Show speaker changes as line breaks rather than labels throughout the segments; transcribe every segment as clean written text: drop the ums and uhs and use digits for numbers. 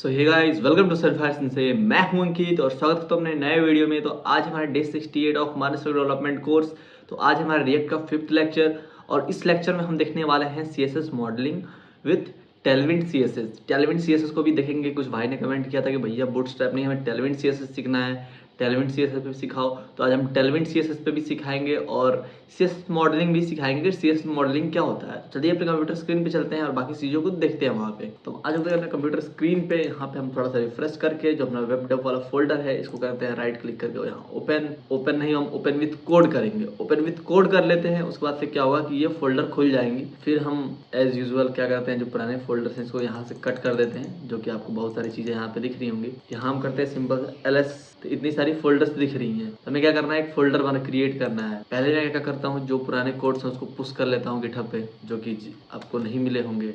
So hey guys, welcome to सर्फायर से। मैं हूं अंकित और स्वागत करता हूं अपने नए वीडियो में। तो आज हमारा day 68 of minus development course. तो आज हमारा रिएक्ट का 5th लेक्चर और इस लेक्चर में हम देखने वाले हैं CSS modelling with Tailwind CSS. Tailwind CSS को भी देखेंगे। कुछ भाई ने कमेंट किया था कि भैया बूटस्ट्रैप नहीं, हमें टेलविंड सीएसएस सीखना है, टेलविंड सीएसएस पे सिखाओ। तो आज हम टेलविंड सीएसएस पे भी सिखाएंगे और सीएसएस मॉडलिंग भी सिखाएंगे कि सीएसएस मॉडलिंग क्या होता है। चलिए अपने कंप्यूटर स्क्रीन पे चलते हैं और बाकी चीज़ों को देखते हैं वहाँ पे। तो आज हम अपने कंप्यूटर स्क्रीन पे यहाँ पे हम थोड़ा सा रिफ्रेश करके जो अपना वेब डेव वाला फोल्डर है इसको करते हैं राइट क्लिक करके यहाँ ओपन नहीं, हम ओपन विथ कोड करेंगे। ओपन विथ कोड कर लेते हैं। उसके बाद फिर क्या होगा कि ये फोल्डर खुल जाएंगी। फिर हम एज यूजुअल क्या करते हैं, जो पुराने फोल्डर हैं इसको यहाँ से कट कर देते हैं, जो कि आपको बहुत सारी चीज़ें यहाँ पे दिख रही होंगी। यहाँ हम करते हैं सिंपल LS। तो इतनी सारी फोल्डर्स दिख रही हैं, हमें क्या करना है, एक फोल्डर बना क्रिएट करना है। पहले मैं क्या करता हूँ, जो पुराने कोड्स हैं उसको पुश कर लेता हूँ गिटहब पे, जो कि आपको नहीं मिले होंगे।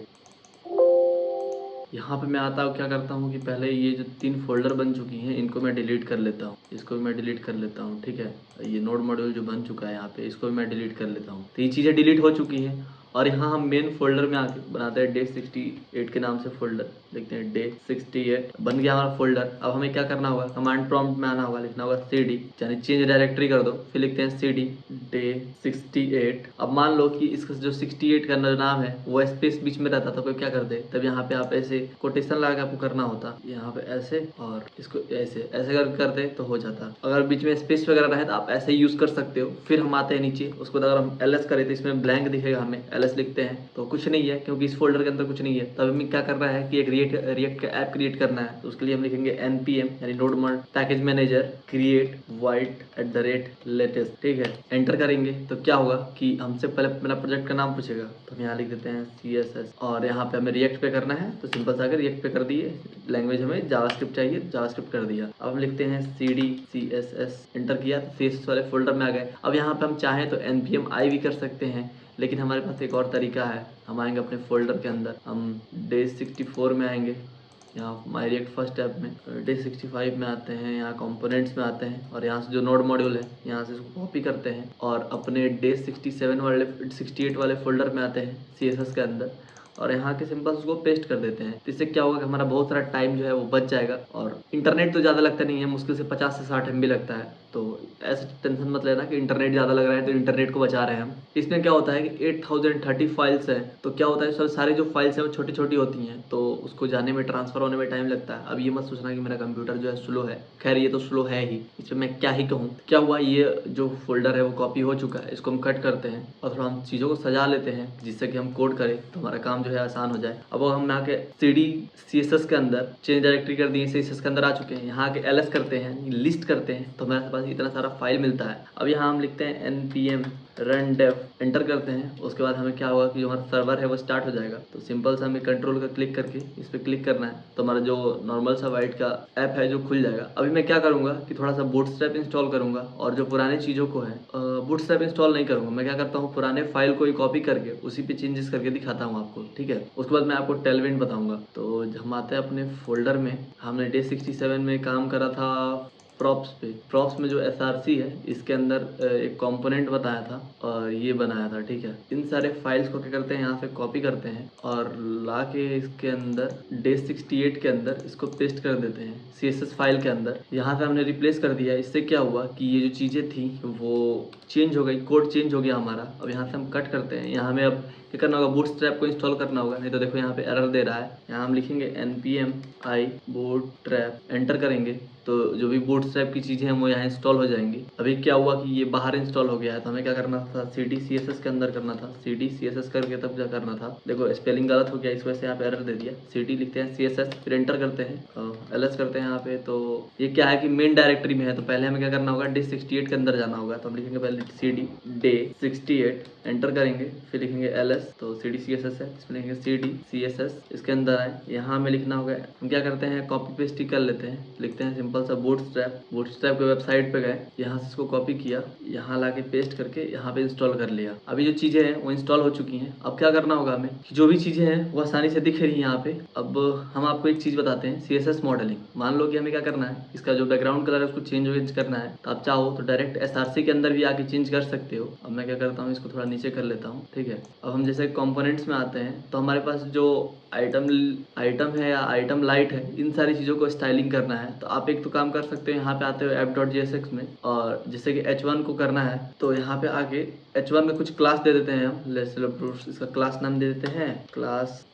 यहाँ पे मैं आता हूँ, क्या करता हूँ कि पहले ये जो 3 फोल्डर बन चुकी हैं इनको मैं डिलीट कर लेता हूँ। इसको भी मैं डिलीट कर लेता हूँ, ठीक है। ये नोड मॉड्यूल जो बन चुका है यहाँ पे इसको भी मैं डिलीट कर लेता हूँ। तो ये चीज़ें डिलीट हो चुकी हैं और यहाँ हम मेन फोल्डर में आके बनाते हैं डे 68 के नाम से फोल्डर। देखते हैं डे 68 बन गया हमारा फोल्डर। अब हमें क्या करना होगा, कमांड प्रॉम्प्ट में आना होगा, लिखना होगा cd, यानी चेंज डायरेक्टरी कर दो। फिर लिखते हैं cd डे 68। अब मान लो कि इसका जो 68 का नाम है वो स्पेस बीच में रहता था, कोई क्या कर दे, तब यहाँ पे आप ऐसे कोटेशन लगा के आपको करना होता, यहाँ पे ऐसे और इसको ऐसे ऐसे करते तो हो जाता। अगर बीच में स्पेस वगैरह रहे तो आप ऐसे यूज कर सकते हो। फिर हम आते हैं नीचे, उसको अगर हम LS करें तो इसमें ब्लैंक दिखेगा, हमें LS लिखते हैं तो कुछ नहीं है क्योंकि इस फोल्डर के अंदर कुछ नहीं है। तब हमें क्या करना है कि एक रिएक्ट का ऐप क्रिएट करना है। तो उसके लिए हम लिखेंगे npm यानी node package manager create void@latest, ठीक है। एंटर करेंगे तो क्या होगा कि हमसे पहले मेरा प्रोजेक्ट का नाम पूछेगा, तो हम यहाँ लिख देते हैं CSS और यहाँ पे हमें रिएक्ट पे करना है। तो सिंपल सा रिएक्ट पे कर दिए, लैंग्वेज हमें जावास्क्रिप्ट चाहिए, जावास्क्रिप्ट कर दिया। अब हम लिखते हैं cd CSS, एंटर किया तो CSS वाले फोल्डर में आ गए। अब यहाँ पे हम चाहें तो npm i भी कर सकते हैं, लेकिन हमारे पास एक और तरीका है। हम आएंगे अपने फोल्डर के अंदर, हम डे 64 में आएंगे, यहाँ माई रिएक्ट फर्स्ट ऐप में डे 65 में आते हैं, यहाँ कंपोनेंट्स में आते हैं और यहाँ से जो नोड मॉड्यूल है यहाँ से इसको कॉपी करते हैं और अपने डे 67 वाले 68 वाले फोल्डर में आते हैं CSS के अंदर और यहाँ के सिंपल उसको पेस्ट कर देते हैं। तो इससे क्या होगा कि हमारा बहुत सारा टाइम जो है वो बच जाएगा और इंटरनेट तो ज़्यादा लगता नहीं है, मुश्किल से 50 से 60 MB लगता है। तो ऐसे टेंशन मत लेना कि इंटरनेट ज़्यादा लग रहा है, तो इंटरनेट को बचा रहे हैं हम। इसमें क्या होता है कि 8030 फाइल्स हैं, तो क्या होता है सब सारी जो फाइल्स हैं वो छोटी छोटी होती हैं, तो उसको जाने में ट्रांसफ़र होने में टाइम लगता है। अब ये मत सोचना कि मेरा कंप्यूटर जो है स्लो है, खैर ये तो स्लो है ही, इसमें मैं क्या ही कहूँ। क्या हुआ, ये जो फोल्डर है वो कॉपी हो चुका है, इसको हम कट करते हैं और थोड़ा हम चीज़ों को सजा लेते हैं जिससे कि हम कोड करें तो हमारा काम जो है आसान हो जाए। अब हम यहाँ के cd CSS के अंदर चेंज डायरेक्टरी कर दिए, CSS के अंदर आ चुके हैं। यहाँ के LS करते हैं, लिस्ट करते हैं, तो हमारे पास इतना सारा फाइल मिलता है। अब यहाँ हम लिखते हैं npm run dev, एंटर करते हैं। उसके बाद हमें क्या होगा कि जो हमारा सर्वर है वो स्टार्ट हो जाएगा। तो सिंपल सा हमें कंट्रोल का क्लिक करके इस पर क्लिक करना है, तो हमारा जो नॉर्मल सा वाइट का ऐप है जो खुल जाएगा। अभी मैं क्या करूँगा कि थोड़ा सा बूटस्ट्रैप इंस्टॉल करूँगा और जो पुराने चीज़ों को है बूटस्ट्रैप इंस्टॉल नहीं करूँगा। मैं क्या करता हूँ, पुराने फाइल को ही कॉपी करके उसी पे चेंजेस करके दिखाता हूँ आपको, ठीक है। उसके बाद मैं आपको टेलविंड बताऊँगा। तो हम आते हैं अपने फोल्डर में, हमने डे 67 में काम करा था प्रॉप्स पे। प्रॉप्स में जो SRC है इसके अंदर एक कंपोनेंट बताया था और ये बनाया था, ठीक है। इन सारे फाइल्स को क्या करते हैं, यहाँ से कॉपी करते हैं और ला के इसके अंदर डे 68 के अंदर इसको पेस्ट कर देते हैं CSS फाइल के अंदर। यहाँ से हमने रिप्लेस कर दिया। इससे क्या हुआ कि ये जो चीज़ें थी वो चेंज हो गई, कोड चेंज हो गया हमारा। अब यहाँ से हम कट करते हैं, यहाँ हमें अब क्या करना होगा, बूटस्ट्रैप को इंस्टॉल करना होगा, नहीं तो देखो यहाँ पे एरर दे रहा है। यहाँ हम लिखेंगे npm i bootstrap, एंटर करेंगे तो जो भी बूटस्ट्रैप की चीज़ें हैं वो यहाँ इंस्टॉल हो जाएंगी। अभी क्या हुआ कि ये बाहर इंस्टॉल हो गया है, तो हमें क्या करना था, cd CSS के अंदर करना था। cd CSS करके तब क्या करना था, देखो स्पेलिंग गलत हो गया इस वजह से यहाँ पे एरर दे दिया। cd लिखते हैं CSS, फिर एंटर करते हैं, LS करते हैं यहाँ पे। तो ये क्या है कि मेन डायरेक्टरी में है, तो पहले हमें क्या करना होगा, डे 68 के अंदर जाना होगा। तो हम लिखेंगे पहले cd डे 68, एंटर करेंगे, फिर लिखेंगे LS, तो cd CSS है, इसमें लिखेंगे cd CSS, इसके अंदर आए, यहाँ हमें लिखना होगा। हम क्या करते हैं, कॉपी पेस्ट ही कर लेते हैं, लिखते हैं सिंपल सा बूटस्ट्रैप के वेबसाइट पे गए, यहाँ से इसको कॉपी किया, यहाँ लाके पेस्ट करके यहाँ पे इंस्टॉल कर लिया। अभी जो चीज़ें हैं वो इंस्टॉल हो चुकी हैं। अब क्या करना होगा हमें, जो भी चीज़ें हैं वो आसानी से दिख रही हैं यहाँ पे। अब हम आपको एक चीज़ बताते हैं, CSS मॉडलिंग। मान लो कि हमें क्या करना है, इसका जो बैकग्राउंड कलर है उसको चेंज करना है, तो आप चाहो तो डायरेक्ट SRC के अंदर भी आके चेंज कर सकते हो। अब मैं क्या करता हूँ, इसको थोड़ा नीचे कर लेता हूँ, ठीक है। अब हम जैसे कंपोनेंट्स में आते हैं तो हमारे पास जो आइटम है या आइटम लाइट है, इन सारी चीज़ों को स्टाइलिंग करना है तो आप एक तो काम कर सकते हो, यहाँ पे आते हो app.jsx में, और जैसे कि h1 को करना है तो यहाँ पे आके h1 में कुछ क्लास दे देते हैं हम। लेट्स सपोज इसका क्लास नाम दे देते हैं,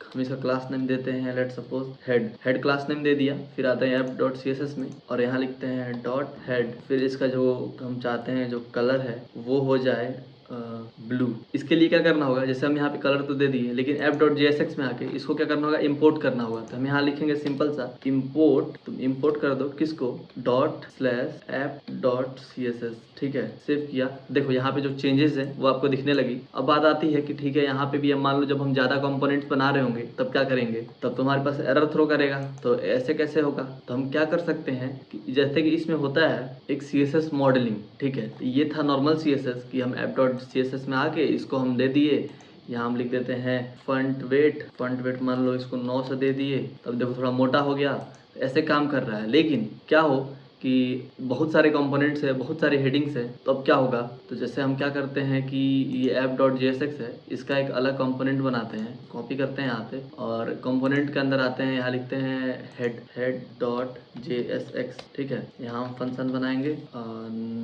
हम इसका क्लास नेम देते हैं let's suppose head class name दे दिया। फिर आते हैं app.css में और यहाँ लिखते हैं डॉट हेड। फिर इसका जो हम चाहते हैं जो कलर है वो हो जाए ब्लू। इसके लिए क्या करना होगा, जैसे हम यहाँ पे कलर तो दे दिए, लेकिन app.jsx में आके इसको क्या करना होगा, इंपोर्ट करना होगा। तो हम यहाँ लिखेंगे सिंपल सा इंपोर्ट, तुम इंपोर्ट कर दो किसको, ./app.css। ठीक है, सेव किया। देखो यहाँ पे जो चेंजेस है वो आपको दिखने लगी। अब बात आती है कि ठीक है यहाँ पे भी हम मान लो जब हम ज़्यादा कंपोनेंट्स बना रहे होंगे तब क्या करेंगे, तब तुम्हारे पास एरर थ्रो करेगा। तो ऐसे कैसे होगा, तो हम क्या कर सकते हैं कि जैसे कि इसमें होता है एक CSS मॉडलिंग। ठीक है, तो ये था नॉर्मल CSS कि हम app.css में आके इसको हम दे दिए, यहाँ हम लिख देते हैं फंट वेट मान लो इसको 9 से दे दिए। तब देखो थोड़ा मोटा हो गया, ऐसे काम कर रहा है। लेकिन क्या हो कि बहुत सारे कंपोनेंट्स है, बहुत सारे हेडिंग्स है, तो अब क्या होगा, तो जैसे हम क्या करते हैं कि ये app.jsx है, इसका एक अलग कंपोनेंट बनाते हैं, कॉपी करते हैं यहाँ पे और कंपोनेंट के अंदर आते हैं, यहाँ लिखते हैं head.jsx। ठीक है, यहाँ हम फंक्शन बनाएंगे,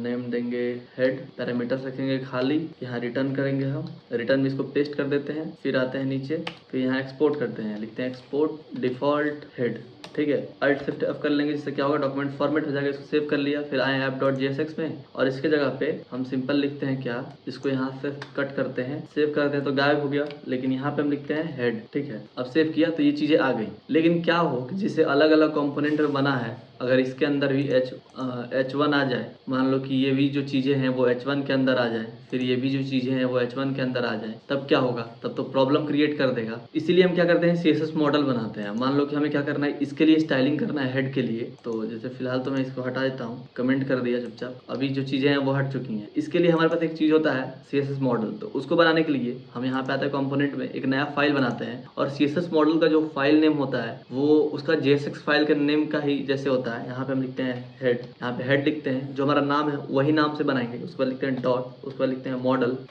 नेम देंगे हेड, पैरामीटर्स रखेंगे खाली, यहाँ रिटर्न करेंगे, हम रिटर्न में इसको पेस्ट कर देते हैं। फिर आते हैं नीचे, फिर यहाँ एक्सपोर्ट करते हैं, लिखते हैं एक्सपोर्ट डिफॉल्ट हेड। ठीक है, Alt Shift F कर लेंगे, जिससे क्या होगा डॉक्यूमेंट फॉर्मेट हो जाएगा। इसको सेव कर लिया, फिर आए app.jsx में और इसके जगह पे हम सिंपल लिखते हैं क्या, इसको यहाँ से कट करते हैं, सेव करते हैं तो गायब हो गया। लेकिन यहाँ पे हम लिखते हैं हेड। ठीक है, अब सेव किया तो ये चीज़ें आ गई। लेकिन क्या हो कि जिसे अलग अलग कंपोनेंट में बना है, अगर इसके अंदर भी H1 आ जाए, मान लो कि ये भी जो चीज़ें हैं वो H1 के अंदर आ जाए, फिर ये भी जो चीज़ें हैं वो H1 के अंदर आ जाए, तब क्या होगा, तब तो प्रॉब्लम क्रिएट कर देगा। इसीलिए हम क्या करते हैं, CSS मॉडल बनाते हैं। मान लो कि हमें क्या करना है, इसके लिए स्टाइलिंग करना है हेड के लिए। तो जैसे फिलहाल तो मैं इसको हटा देता हूँ, कमेंट कर दिया चुपचाप, अभी जो चीज़ें हैं वो हट चुकी हैं। इसके लिए हमारे पास एक चीज़ होता है CSS मॉडल, तो उसको बनाने के लिए हम यहाँ पे आते हैं कंपोनेंट में, एक नया फाइल बनाते हैं और CSS मॉडल का जो फाइल नेम होता है वो उसका JSX फाइल के नेम का ही जैसे होता है। यहाँ पे हम लिखते हैं हेड, यहाँ पे हेड लिखते हैं, जो हमारा नाम है वही नाम से बनाएंगे। उस पर लिखते हैं डॉट, उस पर लिखते हैं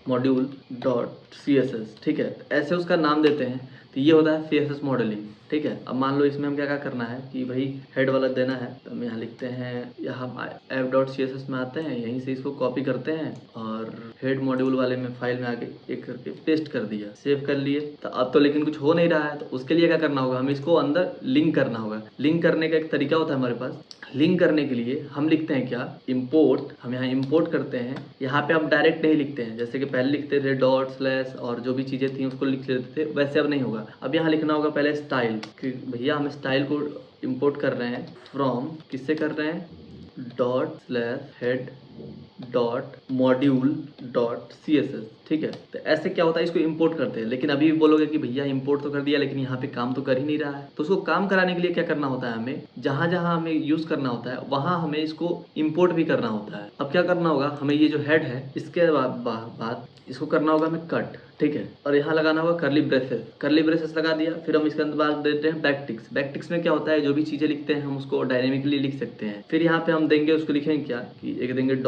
मॉड्यूल .css। ठीक है, ऐसे उसका नाम देते हैं। तो ये होता है CSS मॉडलिंग। ठीक है, अब मान लो इसमें हम क्या क्या करना है कि भाई हेड वाला देना है, तो हम यहाँ लिखते हैं, यहाँ app.css में आते हैं, यहीं से इसको कॉपी करते हैं और हेड मॉड्यूल वाले में फाइल में आके एक करके पेस्ट कर दिया, सेव कर लिए। तो अब तो लेकिन कुछ हो नहीं रहा है, तो उसके लिए क्या करना होगा, हमें इसको अंदर लिंक करना होगा। लिंक करने का एक तरीका होता है हमारे पास। लिंक करने के लिए हम लिखते हैं क्या, इंपोर्ट। हम यहाँ इंपोर्ट करते हैं, यहाँ पे हम डायरेक्ट नहीं लिखते हैं, जैसे कि पहले लिखते थे डॉट स्लैश और जो भी चीज़ें थी उसको लिख लेते थे, वैसे अब नहीं होगा। अब यहाँ लिखना होगा पहले स्टाइल, कि भैया हम स्टाइल को इंपोर्ट कर रहे हैं फ्रॉम, किससे कर रहे हैं, ./head .module.css। ठीक है, तो ऐसे क्या होता है, इसको इंपोर्ट करते हैं। लेकिन अभी भी बोलोगे कि भैया इंपोर्ट तो कर दिया लेकिन यहाँ पे काम तो कर ही नहीं रहा है। तो उसको काम कराने के लिए क्या करना होता है, हमें जहाँ जहाँ हमें यूज़ करना होता है वहाँ हमें इसको इंपोर्ट भी करना होता है। अब क्या करना होगा, हमें ये जो हेड है इसके बाद इसको करना होगा हमें कट। ठीक है, और यहाँ लगाना होगा कर्ली ब्रेसेस लगा दिया। फिर हम इसके अंदर बाद देते हैं बैकटिक्स में क्या होता है, जो भी चीज़ें लिखते हैं हम उसको डायनेमिकली लिख सकते हैं। फिर यहाँ पे हम देंगे, उसको लिखेंगे क्या कि एक देंगे $,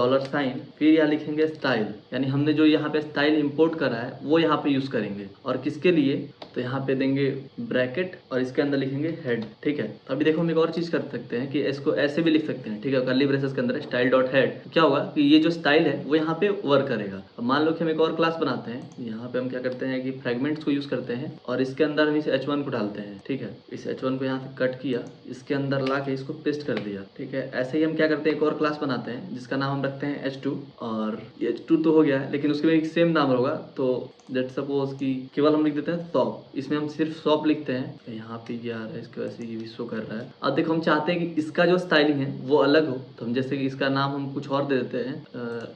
फिर यहाँ लिखेंगे स्टाइल, यानी हमने जो यहाँ पे स्टाइल इंपोर्ट करा है वो यहाँ पे यूज़ करेंगे। और किसके लिए, तो यहाँ पे देंगे ब्रैकेट और इसके अंदर लिखेंगे हेड। ठीक है, तो अभी देखो हम एक और चीज़ कर सकते हैं कि इसको ऐसे भी लिख सकते हैं। ठीक है, कर्ली ब्रेसेस के अंदर style.head, क्या होगा कि ये जो स्टाइल है वो यहाँ पे वर्क करेगा। अब मान लो कि हम एक और क्लास बनाते हैं, यहाँ पे हम क्या करते हैं कि फ्रेगमेंट्स को यूज़ करते हैं और इसके अंदर हम इस H1 को डालते हैं। ठीक है, इस H1 को यहाँ से कट किया, इसके अंदर ला के इसको पेस्ट कर दिया। ठीक है, ऐसे ही हम क्या करते हैं, एक और क्लास बनाते हैं जिसका नाम हम रखते हैं H2। और H2 तो हो गया है, लेकिन उसके में एक सेम नाम होगा। तो लेट सपोज कि केवल हम लिख देते हैं शॉप, इसमें हम सिर्फ शॉप लिखते हैं। यहाँ पे ये आ रहा है, इसके वजह से ये भी शो कर रहा है। अब देखो हम चाहते हैं कि इसका जो स्टाइलिंग है वो अलग हो, तो हम जैसे कि इसका नाम हम कुछ और दे देते हैं।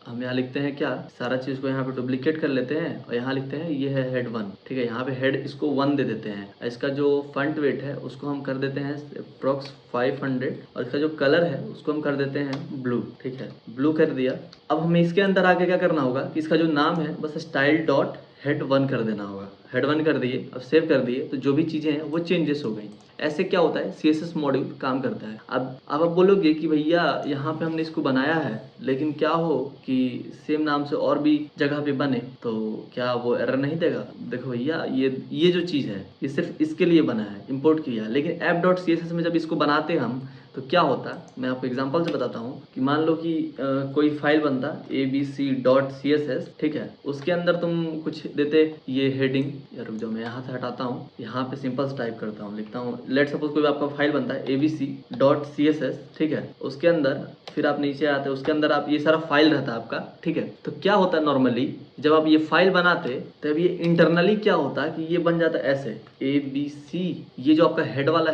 हम यहाँ लिखते हैं क्या, सारा चीज़ को यहाँ पे डुप्लीकेट कर लेते हैं और यहाँ लिखते हैं ये है हेड 1। ठीक है, यहाँ पे हेड इसको 1 दे देते हैं। इसका जो फ्रंट वेट है उसको हम कर देते हैं अप्रॉक्स 500 और इसका जो कलर है उसको हम कर देते हैं ब्लू। ठीक है, ब्लू कर दिया। अब हमें इसके अंदर आके क्या करना होगा कि इसका जो नाम है बस style.head1 कर देना होगा। हेड 1 कर दिए, अब सेव कर दिए, तो जो भी चीज़ें हैं वो चेंजेस हो गई। ऐसे क्या होता है, CSS मॉड्यूल काम करता है। अब आप बोलोगे कि भैया यहाँ पे हमने इसको बनाया है, लेकिन क्या हो कि सेम नाम से और भी जगह पे बने तो क्या वो एरर नहीं देगा? देखो भैया, ये जो चीज़ है ये सिर्फ इसके लिए बना है, इंपोर्ट किया है। लेकिन app.css में जब इसको बनाते हैं हम तो क्या होता है, मैं आपको एग्जांपल से बताता हूँ कि मान लो कि कोई फाइल बनता abc.css, ठीक है। उसके अंदर तुम कुछ देते, ये हेडिंग, या रुक जाओ मैं यहाँ से हटाता हूँ, यहाँ पे सिंपल से टाइप करता हूँ, लिखता हूँ, लेट सपोज कोई आपका फाइल बनता है abc.css, ठीक है। उसके अंदर फिर आप नीचे आते हैं, उसके अंदर आप ये सारा फाइल रहता है आपका, ठीक है। तो क्या होता है नॉर्मली जब आप ये फाइल बनाते तब ये इंटरनली क्या होता है कि ये बन जाता है ऐसे abc, ये जो आपका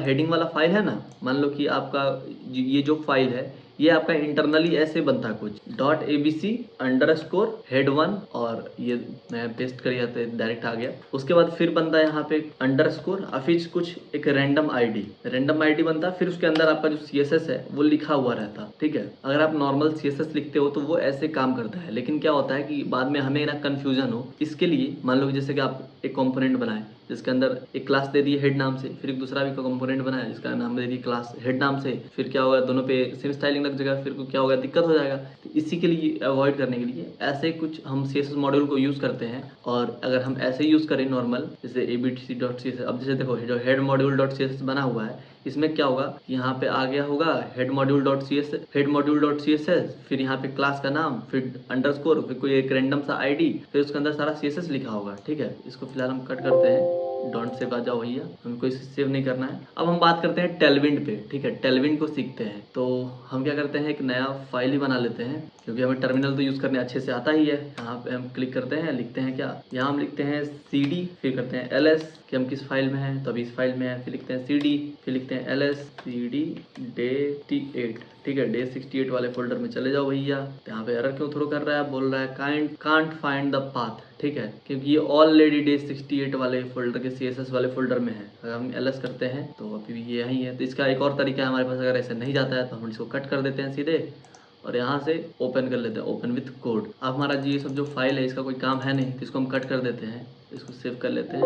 हेडिंग वाला फाइल है ना, मान लो कि आपका ये जो फाइल है ये आपका इंटरनली ऐसे बनता है कुछ .abc_head1, और ये मैं पेस्ट कर दिया तो डायरेक्ट आ गया। उसके बाद फिर बनता है यहाँ पे अंडरस्कोर, फिर कुछ एक रैंडम आईडी बनता है, फिर उसके अंदर आपका जो CSS है वो लिखा हुआ रहता है, ठीक है। अगर आप नॉर्मल CSS लिखते हो तो वो ऐसे काम करता है, लेकिन क्या होता है कि बाद में हमें ना कन्फ्यूजन हो, इसके लिए मान लो कि जैसे कि आप एक कॉम्पोनेंट बनाए जिसके अंदर एक क्लास दे दिए हेड नाम से, फिर एक दूसरा भी कंपोनेंट बनाया जिसका नाम दे दिए क्लास हेड नाम से, फिर क्या होगा, दोनों पे सेम स्टाइलिंग लग जाएगा, फिर क्या होगा, दिक्कत हो जाएगा। तो इसी के लिए अवॉइड करने के लिए ऐसे कुछ हम CSS मॉड्यूल को यूज़ करते हैं। और अगर हम ऐसे यूज़ करें नॉर्मल जैसे abc.css, अब जैसे देखो जो हेड मॉड्यूल.css बना हुआ है इसमें क्या होगा, यहाँ पे आ गया होगा हेड मॉड्यूल.css, फिर यहाँ पे क्लास का नाम, फिर अंडरस्कोर, फिर कोई एक रैंडम सा आईडी, फिर उसके अंदर सारा CSS लिखा होगा, ठीक है। इसको फिलहाल हम कट करते हैं, डोंट सेव आ जाओ भैया, हमको इसे सेव नहीं करना है। अब हम बात करते हैं टेलविंड पे, ठीक है। टेलविंड को सीखते हैं तो हम क्या करते हैं, एक नया फाइल ही बना लेते हैं, क्योंकि हमें टर्मिनल तो यूज़ करने अच्छे से आता ही है। यहाँ पे हम क्लिक करते हैं, लिखते हैं क्या, यहाँ हम लिखते हैं cd, फिर करते हैं ls कि हम किस फाइल में हैं, तो अभी इस फाइल में है, फिर लिखते हैं cd, फिर लिखते हैं ls cd day68, ठीक है। day68 वाले फोल्डर में चले जाओ भैया। यहाँ पे एरर क्यों थ्रो कर रहा है, बोल रहा है कांट फाइंड द पाथ, ठीक है, क्योंकि ये ऑलरेडी day68 वाले फोल्डर के CSS वाले फोल्डर में है। अगर हम ls करते हैं तो अभी ये यही है। तो इसका एक और तरीका है हमारे पास, अगर ऐसे नहीं जाता है तो हम इसको कट कर देते हैं सीधे और यहाँ से ओपन कर लेते हैं, ओपन विथ कोड। अब हमारा जी ये सब जो फाइल है इसका कोई काम है नहीं, तो इसको हम कट कर देते हैं, इसको सेव कर लेते हैं,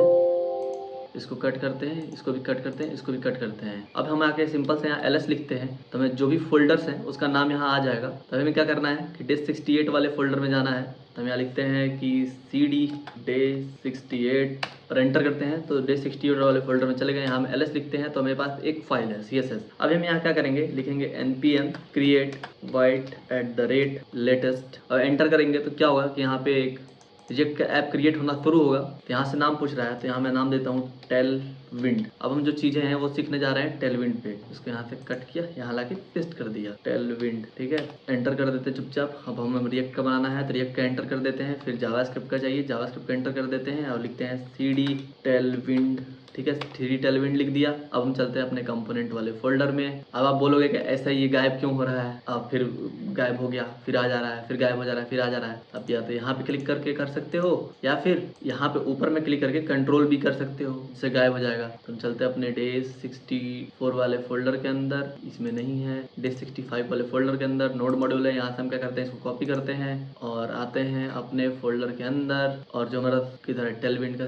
इसको कट करते हैं, इसको भी कट करते हैं, इसको भी कट करते हैं। अब हम आके सिंपल से यहाँ ls लिखते हैं तो हमें जो भी फोल्डर्स हैं उसका नाम यहाँ आ जाएगा। तो हमें क्या करना है कि day68 वाले फोल्डर में जाना है, तो हम यहाँ लिखते हैं कि cd day68 और एंटर करते हैं तो day68 वाले फोल्डर में चले गए। यहाँ हम ls लिखते हैं तो मेरे पास एक फाइल है CSS। अब हम यहाँ क्या करेंगे, लिखेंगे npm create void @latest और एंटर करेंगे तो क्या होगा कि यहाँ पे एक प्रोजेक्ट का ऐप क्रिएट होना शुरू होगा। तो यहाँ से नाम पूछ रहा है तो यहाँ मैं नाम देता हूँ टेलविंड। अब हम जो चीज़ें हैं वो सीखने जा रहे हैं टेलविंड पे। इसको यहाँ से कट किया, यहाँ लाके पेस्ट कर दिया टेलविंड, ठीक है। एंटर कर देते हैं चुपचाप। अब हमें रिएक्ट का बनाना है तो रिएक्ट का एंटर कर देते हैं, फिर जावास्क्रिप्ट का चाहिए, जावास्क्रिप्ट का एंटर कर देते हैं और लिखते हैं cd टेलविंड, ठीक है, 3D टेलविंड लिख दिया। अब हम चलते हैं अपने कंपोनेंट वाले फोल्डर में। अब आप बोलोगे कि ऐसा ये गायब क्यों हो रहा है, अब फिर गायब हो गया, फिर आ जा रहा है, फिर गायब हो जा रहा है, फिर आ जा रहा है। अब या तो यहाँ पे क्लिक करके कर सकते हो या फिर यहाँ पे ऊपर में क्लिक करके कंट्रोल भी कर सकते हो, इससे गायब हो जाएगा। तो हम चलते हैं अपने day64 वाले फोल्डर के अंदर, इसमें नहीं है, day65 वाले फोल्डर के अंदर नोड मॉड्यूल है। यहाँ से हम क्या करते हैं, इसको कॉपी करते हैं और आते हैं अपने फोल्डर के अंदर, और जो हमारा किधर है टेलविंड का,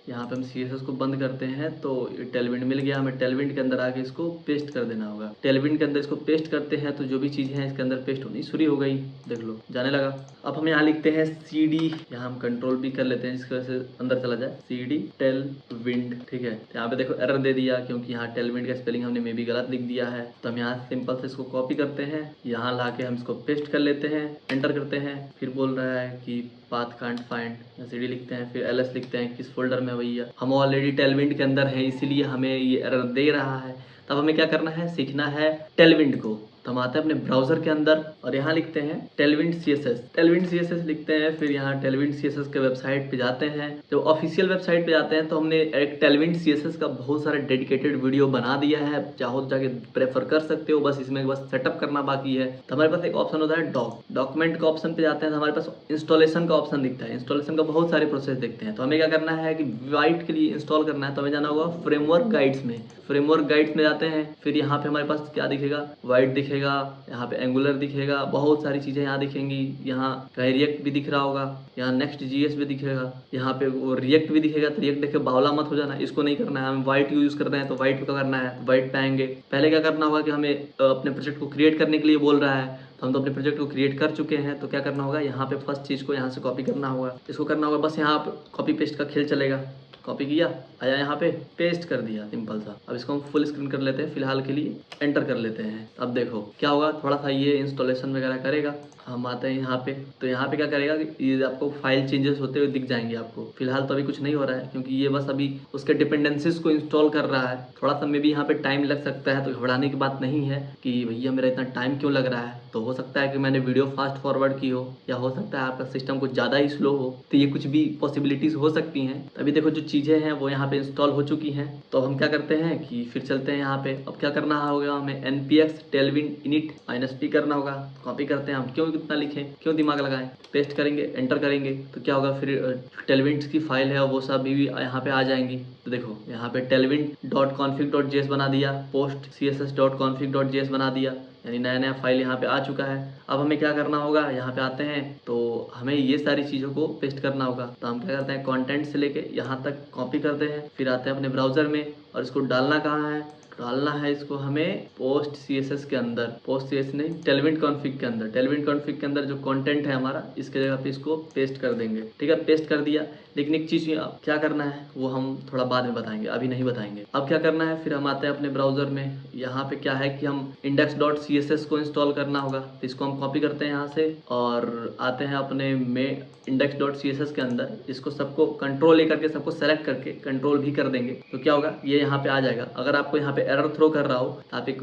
यहाँ पे हम CSS को बंद करते हैं तो टेलविंड मिल गया हमें। टेलविंड के अंदर आके इसको पेस्ट कर देना होगा। टेलविंड के अंदर इसको पेस्ट करते हैं तो जो भी चीज़ें हैं इसके अंदर पेस्ट होनी शुरू हो गई, देख लो जाने लगा। अब हम यहाँ लिखते हैं cd, यहाँ हम कंट्रोल भी कर लेते हैं जिसकी वजह से अंदर चला जाए, cd टेलविंड, ठीक है। यहाँ पे देखो एरर दे दिया क्योंकि यहाँ टेलविंड का स्पेलिंग हमने मे बी गलत लिख दिया है। तो हम यहाँ सिंपल से इसको कॉपी करते हैं, यहाँ ला के हम इसको पेस्ट कर लेते हैं, एंटर करते हैं, फिर बोल रहा है कि पाथ कांट फाइंड, cd लिखते हैं, फिर ls लिखते हैं, किस फोल्डर में भैया, हम ऑलरेडी टेलविंड के अंदर है इसीलिए हमें ये एरर दे रहा है। तब हमें क्या करना है, सीखना है टेलविंड को। तो हम आते हैं अपने ब्राउजर के अंदर और यहाँ लिखते हैं टेलविंड CSS लिखते हैं, फिर यहाँ टेलविंड CSS के वेबसाइट पे जाते हैं। जब ऑफिशियल वेबसाइट पे जाते हैं तो हमने एक टेलविंड CSS का बहुत सारा डेडिकेटेड वीडियो बना दिया है, चाहो तो जाके प्रेफर कर सकते हो, बस इसमें बस सेटअप करना बाकी है। तो हमारे पास एक ऑप्शन होता है डॉक्यूमेंट का ऑप्शन पे जाते हैं तो हमारे पास इंस्टॉलेशन का ऑप्शन दिखता है। इंस्टॉलेशन का बहुत सारे प्रोसेस दिखते हैं। तो हमें क्या करना है कि वाइट के लिए इंस्टॉल करना है तो हमें जाना होगा फ्रेमवर्क गाइड्स में। फ्रेमवर्क गाइड्स में जाते हैं, फिर यहाँ पे हमारे पास क्या दिखेगा, वाइट दिखेगा, दिखेगा, यहाँ पे एंगुलर दिखेगा, बहुत सारी चीज़ें यहाँ दिखेंगी। यहाँ कहीं रिएक्ट भी दिख रहा होगा, यहाँ नेक्स्ट जीएस भी दिखेगा, यहाँ पे वो रिएक्ट भी दिखेगा। तो रिएक्ट देख के बावला मत हो जाना, इसको नहीं करना है। हमें व्हाइट यूज़ कर रहे हैं तो व्हाइट का करना है, व्हाइट पे आएंगे। पहले क्या करना होगा कि हमें अपने प्रोजेक्ट को क्रिएट करने के लिए बोल रहा है, तो हम तो अपने प्रोजेक्ट को क्रिएट कर चुके हैं। तो क्या करना होगा, यहाँ पे फर्स्ट चीज़ को यहाँ से कॉपी करना होगा। इसको करना होगा, बस यहाँ कॉपी पेस्ट का खेल चलेगा। कॉपी किया, आया यहाँ पे पेस्ट कर दिया, सिंपल सा। अब इसको हम फुल स्क्रीन कर लेते हैं, फिलहाल के लिए एंटर कर लेते हैं। अब देखो क्या होगा, थोड़ा सा ये इंस्टॉलेशन वगैरह करेगा। हम आते हैं यहाँ पे, तो यहाँ पे क्या करेगा कि ये आपको फाइल चेंजेस होते हुए दिख जाएंगे आपको। फिलहाल तो अभी कुछ नहीं हो रहा है, क्योंकि ये बस अभी उसके डिपेंडेंसीज को इंस्टॉल कर रहा है। थोड़ा सा मे भी यहाँ पे टाइम लग सकता है, तो घबराने की बात नहीं है कि भैया मेरा इतना टाइम क्यों लग रहा है। तो हो सकता है कि मैंने वीडियो फास्ट फॉरवर्ड की हो, या हो सकता है आपका सिस्टम कुछ ज़्यादा ही स्लो हो। तो ये कुछ भी पॉसिबिलिटीज़ हो सकती हैं। अभी देखो जो चीज़ें हैं वो यहाँ पे इंस्टॉल हो चुकी हैं। तो हम क्या करते हैं कि फिर चलते हैं यहाँ पे। अब क्या करना होगा, हमें npx tailwind init -p करना होगा। कॉपी करते हैं, हम क्यों कितना लिखें, क्यों दिमाग लगाएं। पेस्ट करेंगे, एंटर करेंगे, तो क्या होगा फिर tailwind की फाइल है वो सब भी यहाँ पे आ जाएंगी। तो देखो यहाँ पे tailwind.config.js बना दिया, postcss.config.js बना दिया, यानी नया फाइल यहाँ पे आ चुका है। अब हमें क्या करना होगा, यहाँ पे आते हैं तो हमें ये सारी चीज़ों को पेस्ट करना होगा। तो हम क्या करते हैं, कंटेंट से लेके यहाँ तक कॉपी करते हैं, फिर आते हैं अपने ब्राउज़र में और इसको डालना कहाँ है, डालना है इसको हमें पोस्ट CSS के अंदर, पोस्ट CSS नहीं, टेलविंड कॉन्फ़िग के अंदर। टेलविंड कॉन्फ़िग के अंदर जो कंटेंट है हमारा, इसके जगह पे इसको पेस्ट कर देंगे। ठीक है, पेस्ट कर दिया। लेकिन एक चीज़ क्या करना है वो हम थोड़ा बाद में बताएंगे, अभी नहीं बताएंगे। अब क्या करना है, फिर हम आते हैं अपने ब्राउज़र में। यहाँ पे क्या है कि हम index.css को इंस्टॉल करना होगा। तो इसको हम कॉपी करते हैं यहाँ से और आते हैं अपने में index.css के अंदर। इसको सबको कंट्रोल ले करके सबको सेलेक्ट करके कंट्रोल भी कर देंगे, तो क्या होगा, ये यहाँ पे आ जाएगा। अगर आपको यहाँ पे एरर थ्रो कर रहा हो तो आप एक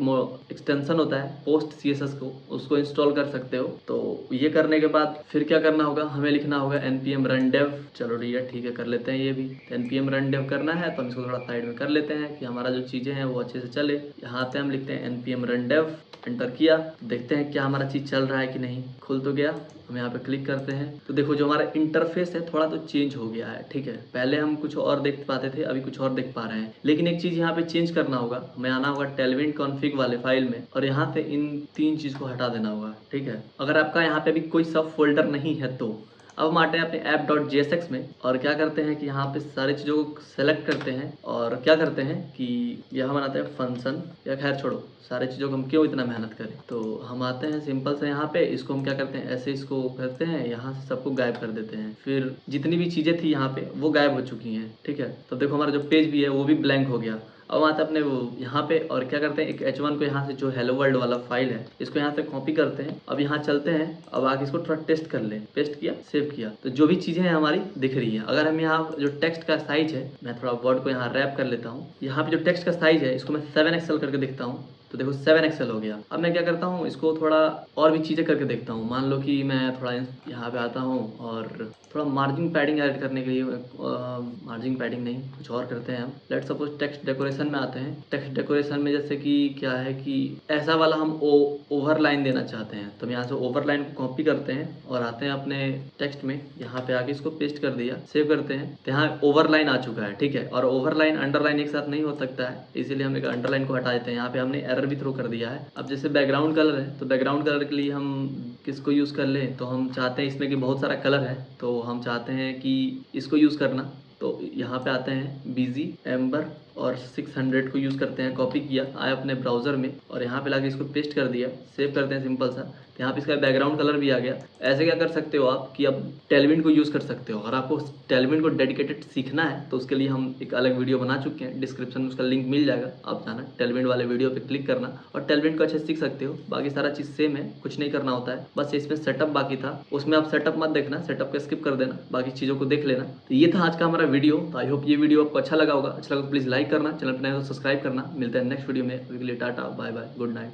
एक्सटेंशन होता है पोस्ट CSS को, उसको इंस्टॉल कर सकते हो। तो ये करने के बाद फिर क्या करना होगा, हमें लिखना होगा npm run dev। चलो ठीक है, कर लेते हैं ये भी। npm run dev करना है तो हम इसको थोड़ा साइड में कर लेते हैं कि हमारा जो चीज़ें हैं वो अच्छे से चले। यहाँ पे हम लिखते हैं npm run dev, एंटर किया। देखते हैं क्या हमारा चीज़ चल रहा है कि नहीं। खुल तो गया, हम यहाँ पे क्लिक करते हैं तो देखो जो हमारा इंटरफेस है थोड़ा तो चेंज हो गया है। ठीक है, पहले हम कुछ और देख पाते थे, अभी कुछ और देख पा रहे हैं। लेकिन एक चीज़ यहाँ पे चेंज करना होगा, हमें आना होगा टेलविंड कॉन्फ़िग वाले फाइल में और यहाँ पे इन 3 चीज़ को हटा देना होगा। ठीक है, अगर आपका यहाँ पे भी कोई सब फोल्डर नहीं है तो अब हम आते हैं अपने app.jsx में और क्या करते हैं कि यहाँ पे सारी चीज़ों को सेलेक्ट करते हैं और क्या करते हैं कि यहाँ बनाते हैं फंक्शन, या खैर छोड़ो, सारी चीज़ों को हम क्यों इतना मेहनत करें। तो हम आते हैं सिंपल से यहाँ पे, इसको हम क्या करते हैं, ऐसे इसको करते हैं, यहाँ से सबको गायब कर देते हैं। फिर जितनी भी चीज़ें थी यहाँ पे वो गायब हो चुकी हैं। ठीक है, तो देखो हमारा जो पेज भी है वो भी ब्लैंक हो गया। अब आते हैं अपने वो यहाँ पे और क्या करते हैं, एक H1 को यहाँ से जो हेलो वर्ल्ड वाला फाइल है इसको यहाँ से कॉपी करते हैं। अब यहाँ चलते हैं, अब आगे इसको थोड़ा टेस्ट कर लें। पेस्ट किया, सेव किया, तो जो भी चीज़ें हैं हमारी दिख रही है। अगर हम यहाँ जो टेक्स्ट का साइज है, मैं थोड़ा वर्ड को यहाँ रैप कर लेता हूँ। यहाँ पे जो टेक्स्ट का साइज है इसको मैं 7XL करके देखता हूँ, तो देखो 7XL हो गया। अब मैं क्या करता हूँ, इसको थोड़ा और भी चीज़ें करके देखता हूँ। मान लो कि मैं थोड़ा यहाँ पे आता हूँ और थोड़ा मार्जिन पैडिंग ऐड करने के लिए, मार्जिन पैडिंग नहीं, कुछ और करते हैं हम। लेट सपोज टेक्स्ट डेकोरेशन में आते हैं। टेक्स्ट डेकोरेशन में जैसे कि क्या है कि ऐसा वाला हम ओवरलाइन देना चाहते हैं, तो हम यहाँ से ओवरलाइन को कॉपी करते हैं और आते हैं अपने टेक्स्ट में, यहाँ पे आके इसको पेस्ट कर दिया, सेव करते हैं, तो यहाँ ओवरलाइन आ चुका है। ठीक है, और ओवरलाइन अंडरलाइन एक साथ नहीं हो सकता है, इसीलिए हम एक अंडरलाइन को हटा देते हैं। यहाँ पे हमने एरर भी थ्रो कर दिया है। अब जैसे बैकग्राउंड कलर है, तो बैकग्राउंड कलर के लिए हम किसको यूज़ कर लें, तो हम चाहते हैं इसमें कि बहुत सारा कलर है, तो हम चाहते हैं कि इसको यूज़ करना। तो यहाँ पे आते हैं बीजी एम्बर और 600 को यूज़ करते हैं। कॉपी किया, आया अपने ब्राउज़र में और यहाँ पे लाके इसको पेस्ट कर दिया, सेव करते हैं सिंपल सा। तो यहाँ पे इसका बैकग्राउंड कलर भी आ गया। ऐसे क्या कर सकते हो आप कि अब टेलविंड को यूज़ कर सकते हो। अगर आपको टेलविंड को डेडिकेटेड सीखना है तो उसके लिए हम एक अलग वीडियो बना चुके हैं, डिस्क्रिप्शन में उसका लिंक मिल जाएगा, आप जाना टेलविंड वाले वीडियो पे क्लिक करना और टेलविंड को अच्छे सीख सकते हो। बाकी सारा चीज़ सेम है, कुछ नहीं करना होता है, बस इसमें सेटअप बाकी था, उसमें आप सेटअप मत देखना, सेटअप को स्किप कर देना, बाकी चीज़ों को देख लेना। तो ये था आज का हमारा वीडियो। तो आई होप ये वीडियो आपको अच्छा लगा होगा। अच्छा लगा तो प्लीज़ लाइक करना, चैनल पर नए हो सब्सक्राइब करना। मिलते हैं नेक्स्ट वीडियो में, अभी के लिए टाटा, बाय बाय, गुड नाइट।